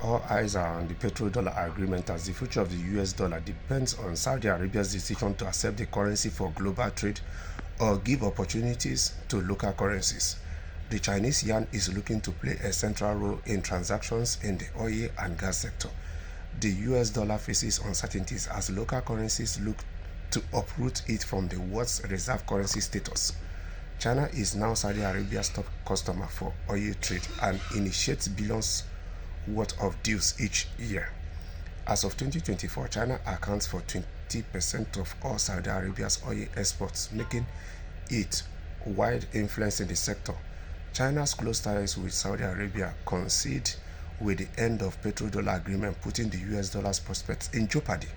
All eyes are on the petrodollar agreement as the future of the US dollar depends on Saudi Arabia's decision to accept the currency for global trade or give opportunities to local currencies. The Chinese yuan is looking to play a central role in transactions in the oil and gas sector. The US dollar faces uncertainties as local currencies look to uproot it from the world's reserve currency status. China is now Saudi Arabia's top customer for oil trade and initiates billions worth of deals each year. As of 2024, China accounts for 20% of all Saudi Arabia's oil exports, making it wide influence in the sector. China's close ties with Saudi Arabia coincide with the end of Petrodollar agreement, putting the US dollar's prospects in jeopardy.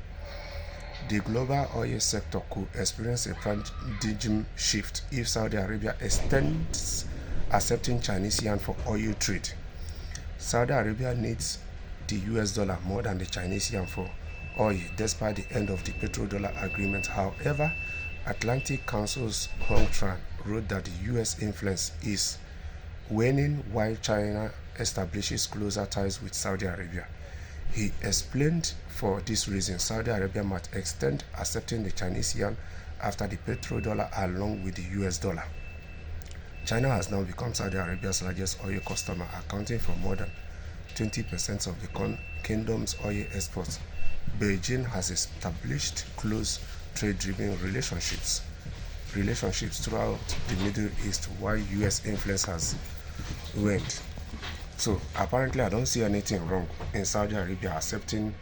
The global oil sector could experience a paradigm shift if Saudi Arabia extends accepting Chinese yuan for oil trade. Saudi Arabia needs the US dollar more than the Chinese yuan for oil, despite the end of the petrodollar agreement. However, Atlantic Council's Hong Tran wrote that the US influence is waning while China establishes closer ties with Saudi Arabia. He explained for this reason, Saudi Arabia might extend accepting the Chinese yuan after the petrodollar along with the US dollar. China has now become Saudi Arabia's largest oil customer, accounting for more than 20% of the kingdom's oil exports. Beijing has established close trade-driven relationships throughout the Middle East, while US influence has waned. So apparently I don't see anything wrong in Saudi Arabia accepting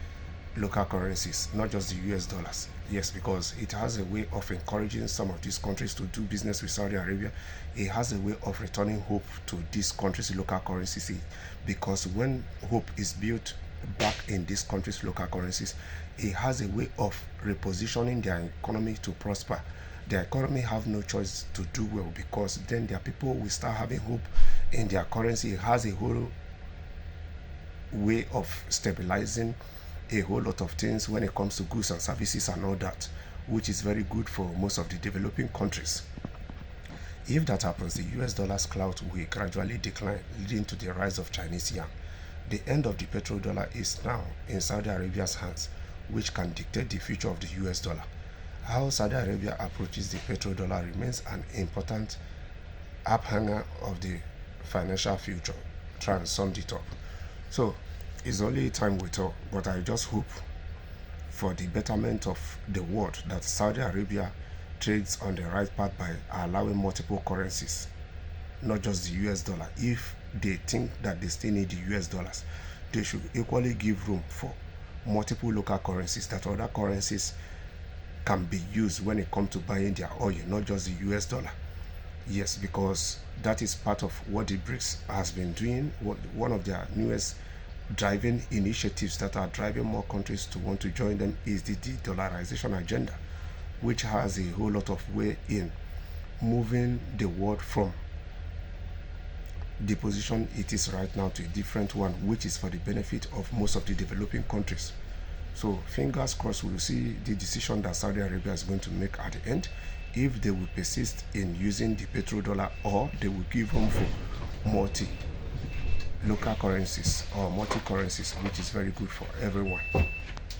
local currencies, not just the US dollars. Yes, because it has a way of encouraging some of these countries to do business with Saudi Arabia. It has a way of returning hope to these countries' local currencies, because when hope is built back in these countries' local currencies, it has a way of repositioning their economy to prosper. Their economy have no choice to do well, because then their people will start having hope in their currency. It has a whole way of stabilizing a whole lot of things when it comes to goods and services and all that, which is very good for most of the developing countries. If that happens, the US dollar's clout will gradually decline, leading to the rise of Chinese yuan. The end of the petrodollar is now in Saudi Arabia's hands, which can dictate the future of the US dollar. How Saudi Arabia approaches the petrodollar remains an important uphanger of the financial future. Try and sum it up. So it's only time will tell, but I just hope for the betterment of the world that Saudi Arabia trades on the right path by allowing multiple currencies, not just the US dollar. If they think that they still need the US dollars, they should equally give room for multiple local currencies, that other currencies can be used when it comes to buying their oil, not just the US dollar. Yes, because that is part of what the BRICS has been doing. One of their newest driving initiatives that are driving more countries to want to join them is the de-dollarization agenda, which has a whole lot of way in moving the world from the position it is right now to a different one, which is for the benefit of most of the developing countries. So fingers crossed, we'll see the decision that Saudi Arabia is going to make at the end, if they will persist in using the petrodollar, or they will give room for multi-local currencies or multi-currencies, which is very good for everyone.